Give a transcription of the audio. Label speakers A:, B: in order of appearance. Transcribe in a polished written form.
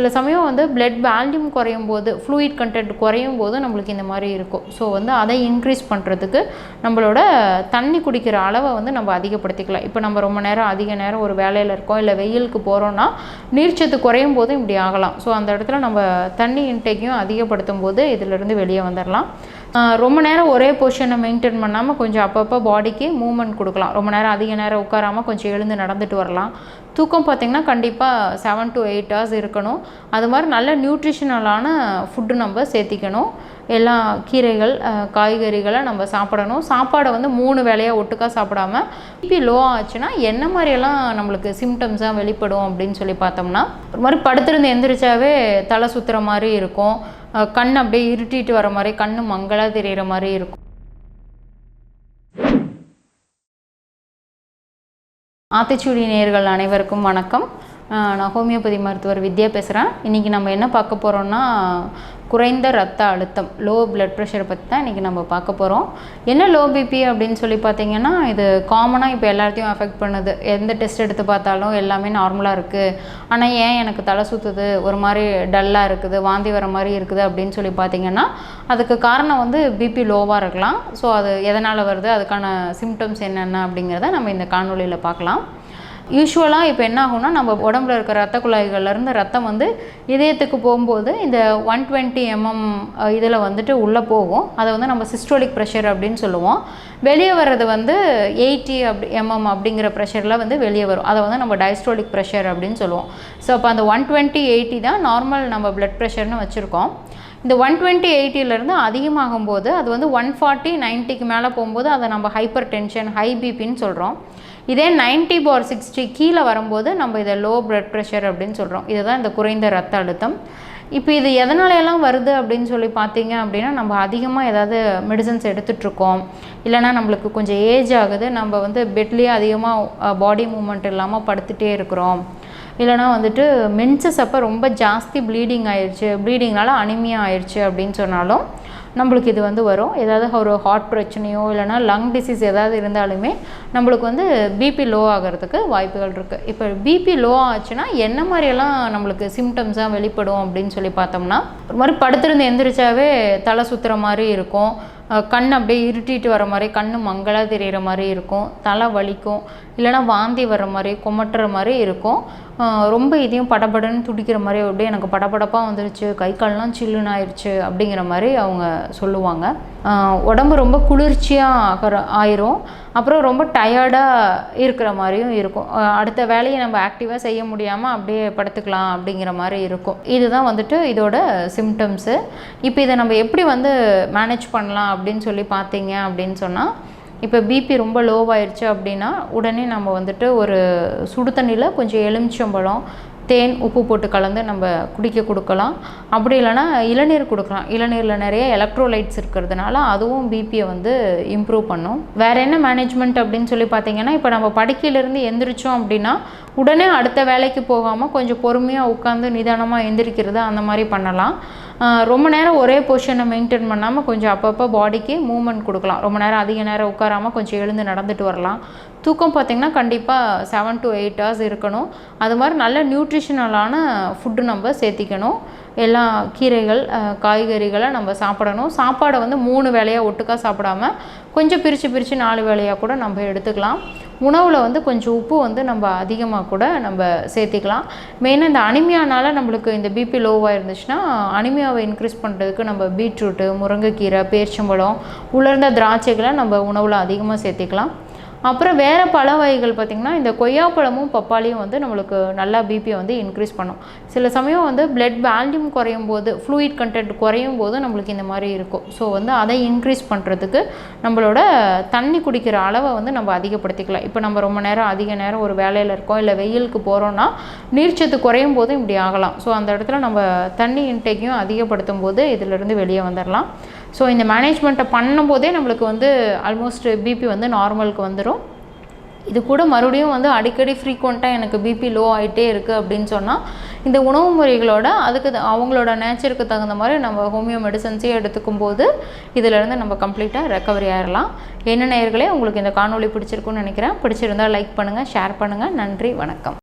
A: சில சமயம் வந்து பிளட் வால்யூம் குறையும் போது, ஃப்ளூயிட் கண்டென்ட் குறையும் போது நம்மளுக்கு இந்த மாதிரி இருக்கும். ஸோ வந்து அதை இன்க்ரீஸ் பண்ணுறதுக்கு நம்மளோட தண்ணி குடிக்கிற அளவை வந்து நம்ம அதிகப்படுத்திக்கலாம். இப்போ நம்ம ரொம்ப நேரம் அதிக நேரம் ஒரு வேலையில் இருக்கோம், இல்லை வெயிலுக்கு போகிறோன்னா நீர்ச்சத்து குறையும் போது இப்படி ஆகலாம். ஸோ அந்த இடத்துல நம்ம தண்ணி இன்டேக்கையும் அதிகப்படுத்தும் போது இதிலிருந்து வெளியே வந்துடலாம். ரொம்ப நேரம் ஒரே பொசிஷனை மெயின்டைன் பண்ணாமல் கொஞ்சம் அப்பப்போ பாடிக்கு மூவ்மெண்ட் கொடுக்கலாம். ரொம்ப நேரம் அதிக நேரம் உட்காராமல் கொஞ்சம் எழுந்து நடந்துட்டு வரலாம். தூக்கம் பார்த்திங்கன்னா கண்டிப்பாக 7 to 8 hours இருக்கணும். அது மாதிரி நல்ல நியூட்ரிஷனலான ஃபுட்டு நம்ம சேர்த்திக்கணும். எல்லா கீரைகள், காய்கறிகளை நம்ம சாப்பிடணும். சாப்பாடை வந்து 3 வேளையாக ஒட்டுக்காக சாப்பிடாம பிபி லோ ஆச்சுன்னா என்ன மாதிரியெல்லாம் நம்மளுக்கு சிம்டம்ஸாக வெளிப்படும் அப்படின்னு சொல்லி பார்த்தோம்னா, ஒரு மாதிரி படுத்திருந்து எந்திரிச்சாவே தலை சுற்றுற மாதிரி இருக்கும். கண் அப்படியே இருட்டிட்டு வர மாதிரி, கண்ணு மங்கலாக தெரிகிற மாதிரி இருக்கும். ஆத்திச்சூடி நேயர்கள் அனைவருக்கும் வணக்கம். நான் ஹோமியோபதி மருத்துவர் வித்யா பேசுகிறேன். இன்றைக்கி நம்ம என்ன பார்க்க போகிறோம்னா, குறைந்த ரத்த அழுத்தம், லோ பிளட் ப்ரெஷரை பற்றி தான் இன்றைக்கி நம்ம பார்க்க போகிறோம். என்ன லோ பிபி அப்படின்னு சொல்லி பார்த்தீங்கன்னா, இது காமனாக இப்போ எல்லாத்தையும் அஃபெக்ட் பண்ணுது. எந்த டெஸ்ட் எடுத்து பார்த்தாலும் எல்லாமே நார்மலாக இருக்குது, ஆனால் ஏன் எனக்கு தலை சுற்றுது, ஒரு மாதிரி டல்லாக இருக்குது, வாந்தி வர மாதிரி இருக்குது அப்படின்னு சொல்லி பார்த்தீங்கன்னா, அதுக்கு காரணம் வந்து பிபி லோவாக இருக்கலாம். ஸோ அது எதனால் வருது, அதுக்கான சிம்டம்ஸ் என்னென்ன அப்படிங்கிறத நம்ம இந்த காணொலியில் பார்க்கலாம். யூஸ்வலாக இப்போ என்ன ஆகும்னா, நம்ம உடம்புல இருக்கிற ரத்த குழாய்கள்லேருந்து ரத்தம் வந்து இதயத்துக்கு போகும்போது இந்த 120 mm இதில் வந்துட்டு உள்ளே போகும். அதை வந்து நம்ம சிஸ்டோலிக் ப்ரெஷர் அப்படின்னு சொல்லுவோம். வெளியே வர்றது வந்து 80 mm அப்படிங்கிற ப்ரெஷரில் வந்து வெளியே வரும். அதை வந்து நம்ம டயஸ்டோலிக் ப்ரெஷர் அப்படின்னு சொல்லுவோம். ஸோ அப்போ அந்த 120/80 தான் நார்மல் நம்ம பிளட் ப்ரெஷர்னு வச்சுருக்கோம். இந்த 120/80லேருந்து அதிகமாகும் போது அது வந்து 140/90க்கு மேலே போகும்போது அதை நம்ம ஹைப்பர் டென்ஷன், ஹை பிபின்னு சொல்கிறோம். இதே 90/60 கீழே வரும்போது நம்ம இதை லோ பிளட் ப்ரெஷர் அப்படின்னு சொல்கிறோம். இதுதான் இந்த குறைந்த ரத்த அழுத்தம். இப்போ இது எதனாலெல்லாம் வருது அப்படின்னு சொல்லி பார்த்தீங்க அப்படின்னா, நம்ம அதிகமாக ஏதாவது மெடிசன்ஸ் எடுத்துகிட்ருக்கோம், இல்லைனா நம்மளுக்கு கொஞ்சம் ஏஜ் ஆகுது, நம்ம வந்து பெட்லேயே அதிகமாக பாடி மூமெண்ட் இல்லாமல் படுத்துகிட்டே இருக்கிறோம், இல்லைனா வந்துட்டு மென்சஸ் அப்போ ரொம்ப ஜாஸ்தி ப்ளீடிங் ஆயிடுச்சு, ப்ளீடிங்னால அனிமியா ஆயிடுச்சு அப்படின்னு சொன்னாலும் நம்மளுக்கு இது வந்து வரும். ஏதாவது ஒரு ஹார்ட் பிரச்சனையோ இல்லைனா லங் டிசீஸ் ஏதாவது இருந்தாலுமே நம்மளுக்கு வந்து பிபி லோ ஆகிறதுக்கு வாய்ப்புகள் இருக்குது. இப்போ பிபி லோ ஆச்சுன்னா என்ன மாதிரியெல்லாம் நம்மளுக்கு சிம்டம்ஸாக வெளிப்படும் அப்படின்னு சொல்லி பார்த்தோம்னா, ஒரு மாதிரி படுத்திருந்து எந்திரிச்சாவே தலை சுற்றுற மாதிரி இருக்கும், கண் அப்படியே இருட்டிட்டு வர மாதிரி, கண்ணு மங்கலாக தெரிகிற மாதிரி இருக்கும், தலை வலிக்கும், இல்லைனா வாந்தி வர மாதிரி, கொமட்டுற மாதிரி இருக்கும். ரொம்ப இதையும் படபடன்னு துடிக்கிற மாதிரி, அப்படியே எனக்கு படபடப்பாக வந்துருச்சு, கை கால்லாம் சில்லுன்னு ஆயிடுச்சு அப்படிங்கிற மாதிரி அவங்க சொல்லுவாங்க. உடம்பு ரொம்ப குளிர்ச்சியாக ஆயிரும். அப்புறம் ரொம்ப டயர்டாக இருக்கிற மாதிரியும் இருக்கும். அடுத்த வேலையை நம்ம ஆக்டிவாக செய்ய முடியாமல் அப்படியே படுத்துக்கலாம் அப்படிங்கிற மாதிரி இருக்கும். இதுதான் வந்துட்டு இதோட சிம்டம்ஸு. இப்போ இதை நம்ம எப்படி வந்து மேனேஜ் பண்ணலாம் அப்படின்னு சொல்லி பார்த்தீங்க அப்படின்னு சொன்னால், இப்போ பிபி ரொம்ப லோவாயிருச்சு அப்படின்னா உடனே நம்ம வந்துட்டு ஒரு சுடு தண்ணியில் கொஞ்சம் எலுமிச்சம்பழம், தேன், உப்பு போட்டு கலந்து நம்ம குடிக்க கொடுக்கலாம். அப்படி இல்லைனா இளநீர் கொடுக்கலாம். இளநீரில் நிறைய எலக்ட்ரோலைட்ஸ் இருக்கிறதுனால அதுவும் பிபியை வந்து இம்ப்ரூவ் பண்ணும். வேறு என்ன மேனேஜ்மெண்ட் அப்படின்னு சொல்லி பார்த்தீங்கன்னா, இப்போ நம்ம படுக்கையிலேருந்து எந்திரிச்சோம் அப்படின்னா உடனே அடுத்த வேலைக்கு போகாமல் கொஞ்சம் பொறுமையாக உட்காந்து நிதானமாக எந்திரிக்கிறது, அந்த மாதிரி பண்ணலாம். ரொம்ப நேரம் ஒரே பொசிஷனை மெயின்டைன் பண்ணாமல் கொஞ்சம் அப்பப்போ பாடிக்கு மூவ்மெண்ட் கொடுக்கலாம். ரொம்ப நேரம் அதிக நேரம் உட்காராமல் கொஞ்சம் எழுந்து நடந்துட்டு வரலாம். தூக்கம் பார்த்திங்கன்னா கண்டிப்பாக 7 to 8 hours இருக்கணும். அது மாதிரி நல்ல நியூட்ரிஷனலான ஃபுட்டு நம்ம சேர்த்திக்கணும். எல்லா கீரைகள், காய்கறிகளை நம்ம சாப்பிடணும். சாப்பாடை வந்து 3 வேளையாக ஒட்டுக்காக சாப்பிடாம கொஞ்சம் பிரித்து 4 வேளையாக கூட நம்ம எடுத்துக்கலாம். உணவில் வந்து கொஞ்சம் உப்பு வந்து நம்ம அதிகமாக கூட நம்ம சேர்த்திக்கலாம். மெயினாக இந்த அனிமியானால் நம்மளுக்கு இந்த பிபி லோவாக இருந்துச்சுன்னா, அனிமியாவை இன்க்ரீஸ் பண்ணுறதுக்கு நம்ம பீட்ரூட்டு, முருங்கைக்கீரை, பேரிச்சம்பழம், உலர்ந்த திராட்சைகளை நம்ம உணவில் அதிகமாக சேர்த்திக்கலாம். அப்புறம் வேறு பழ வகைகள் பார்த்திங்கன்னா, இந்த கொய்யாப்பழமும் பப்பாளியும் வந்து நம்மளுக்கு நல்லா பிபியை வந்து இன்க்ரீஸ் பண்ணும். சில சமயம் வந்து பிளட் வால்யூம் குறையும் போது, ஃப்ளூயிட் கண்டென்ட் குறையும் போது நம்மளுக்கு இந்த மாதிரி இருக்கும். ஸோ வந்து அதை இன்க்ரீஸ் பண்ணுறதுக்கு நம்மளோட தண்ணி குடிக்கிற அளவை வந்து நம்ம அதிகப்படுத்திக்கலாம். இப்போ நம்ம ரொம்ப நேரம் அதிக நேரம் ஒரு வேலையில் இருக்கோம், இல்லை வெயிலுக்கு போகிறோன்னா நீர்ச்சத்து குறையும் போது இப்படி ஆகலாம். ஸோ அந்த இடத்துல நம்ம தண்ணி இன்டேக்கையும் அதிகப்படுத்தும் போது இதிலிருந்து வெளியே வந்துடலாம். ஸோ இந்த மேனேஜ்மெண்ட்டை பண்ணும்போதே நம்மளுக்கு வந்து ஆல்மோஸ்ட் பிபி வந்து நார்மலுக்கு வந்துடும். இது கூட மறுபடியும் வந்து அடிக்கடி ஃப்ரீக்வெண்ட்டாக எனக்கு பிபி லோ ஆகிட்டே இருக்குது அப்படின்னு சொன்னால், இந்த உணவு முறைகளோட அதுக்கு அவங்களோட நேச்சருக்கு தகுந்த மாதிரி நம்ம ஹோமியோ மெடிசன்ஸே எடுத்துக்கும் போது இதிலேருந்து நம்ம கம்ப்ளீட்டாக ரெக்கவரி ஆகிடலாம். என்ன நேயர்களே, உங்களுக்கு இந்த காணொளி பிடிச்சிருக்குன்னு நினைக்கிறேன். பிடிச்சிருந்தால் லைக் பண்ணுங்கள், ஷேர் பண்ணுங்கள். நன்றி, வணக்கம்.